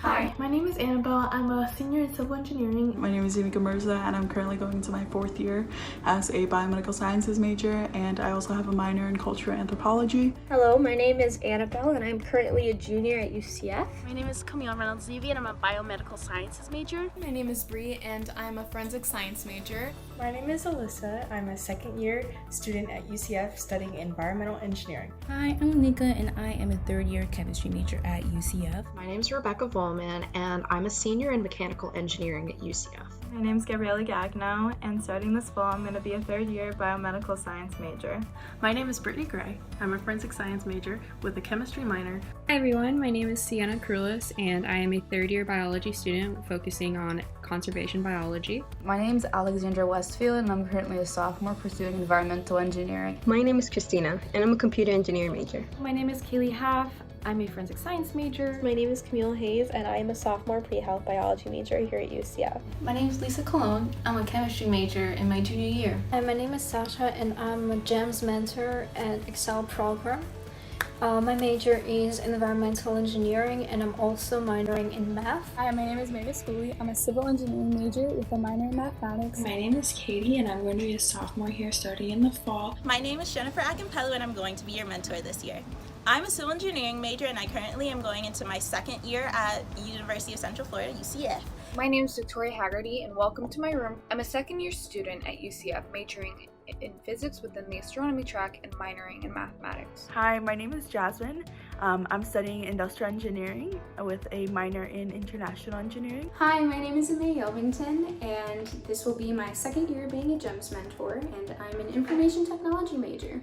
Hi, my name is Annabelle. I'm a senior in civil engineering. My name is Yumika Mirza and I'm currently going into my 4th year as a biomedical sciences major, and I also have a minor in cultural anthropology. Hello, my name is Annabelle and I'm currently a junior at UCF. My name is Camille Reynolds-Levy and I'm a biomedical sciences major. My name is Bree and I'm a forensic science major. My name is Alyssa. I'm a 2nd year student at UCF studying environmental engineering. Hi, I'm Nika and I am a 3rd year chemistry major at UCF. My name is Rebecca Volman and I'm a senior in mechanical engineering at UCF. My name is Gabriella Gagno, and starting this fall, I'm going to be a 3rd year biomedical science major. My name is Brittany Gray. I'm a forensic science major with a chemistry minor. Hi everyone, my name is Sienna Krulis, and I am a 3rd year biology student focusing on conservation biology. My name is Alexandra Westfield, and I'm currently a sophomore pursuing environmental engineering. My name is Christina, and I'm a computer engineering major. My name is Kaylee Haff. I'm a forensic science major. My name is Camille Hayes and I am a sophomore pre-health biology major here at UCF. My name is Lisa Colon. I'm a chemistry major in my junior year. Hi, my name is Sasha and I'm a GEMS mentor at Excel program. My major is environmental engineering and I'm also minoring in math. Hi, my name is Mavis Cooley. I'm a civil engineering major with a minor in mathematics. My name is Katie and I'm going to be a sophomore here starting in the fall. My name is Jennifer Akinpelu and I'm going to be your mentor this year. I'm a civil engineering major and I currently am going into my 2nd year at University of Central Florida, UCF. My name is Victoria Haggerty and welcome to my room. I'm a 2nd year student at UCF majoring in physics within the astronomy track and minoring in mathematics. Hi, my name is Jasmine. I'm studying industrial engineering with a minor in international engineering. Hi, my name is Amay Yelvington and this will be my 2nd year being a GEMS mentor, and I'm an information technology major.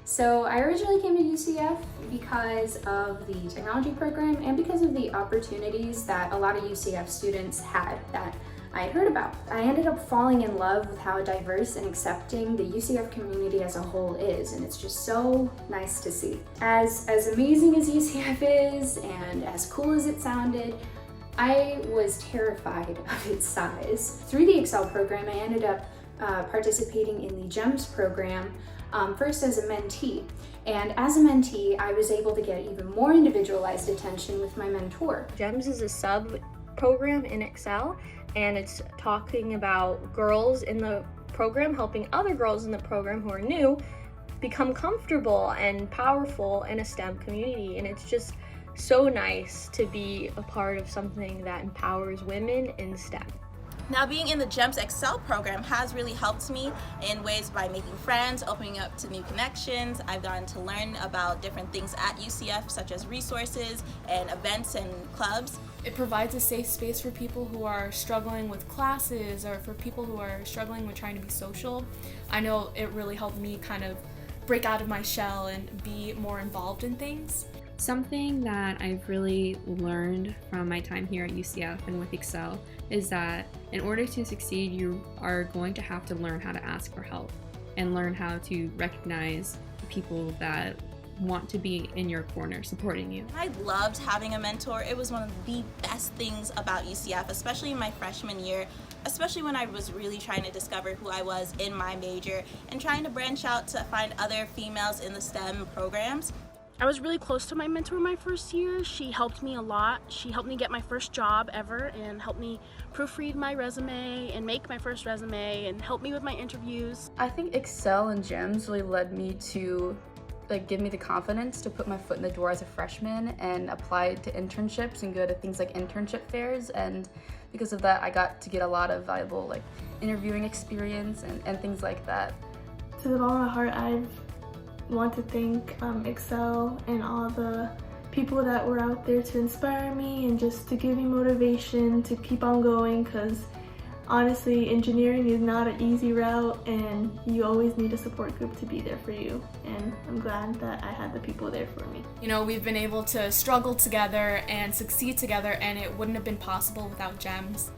So I originally came to UCF because of the technology program and because of the opportunities that a lot of UCF students had that I had heard about. I ended up falling in love with how diverse and accepting the UCF community as a whole is, and it's just so nice to see. As amazing as UCF is and as cool as it sounded, I was terrified of its size. Through the Excel program, I ended up participating in the GEMS program, first as a mentee. And as a mentee, I was able to get even more individualized attention with my mentor. GEMS is a sub-program in Excel, and it's talking about girls in the program helping other girls in the program who are new become comfortable and powerful in a STEM community. And it's just so nice to be a part of something that empowers women in STEM. Now, being in the GEMS Excel program has really helped me in ways by making friends, opening up to new connections. I've gotten to learn about different things at UCF, such as resources and events and clubs. It provides a safe space for people who are struggling with classes or for people who are struggling with trying to be social. I know it really helped me kind of break out of my shell and be more involved in things. Something that I've really learned from my time here at UCF and with Excel is that in order to succeed, you are going to have to learn how to ask for help and learn how to recognize the people that want to be in your corner supporting you. I loved having a mentor. It was one of the best things about UCF, especially in my freshman year, especially when I was really trying to discover who I was in my major and trying to branch out to find other females in the STEM programs. I was really close to my mentor my first year. She helped me a lot. She helped me get my first job ever and helped me proofread my resume and make my first resume and help me with my interviews. I think Excel and GEMS really led me to give me the confidence to put my foot in the door as a freshman and apply to internships and go to things like internship fairs, and because of that I got to get a lot of valuable interviewing experience and things like that. To the bottom of my heart, I want to thank Excel and all the people that were out there to inspire me and just to give me motivation to keep on going, because honestly, engineering is not an easy route and you always need a support group to be there for you, and I'm glad that I had the people there for me. You know, we've been able to struggle together and succeed together, and it wouldn't have been possible without GEMS.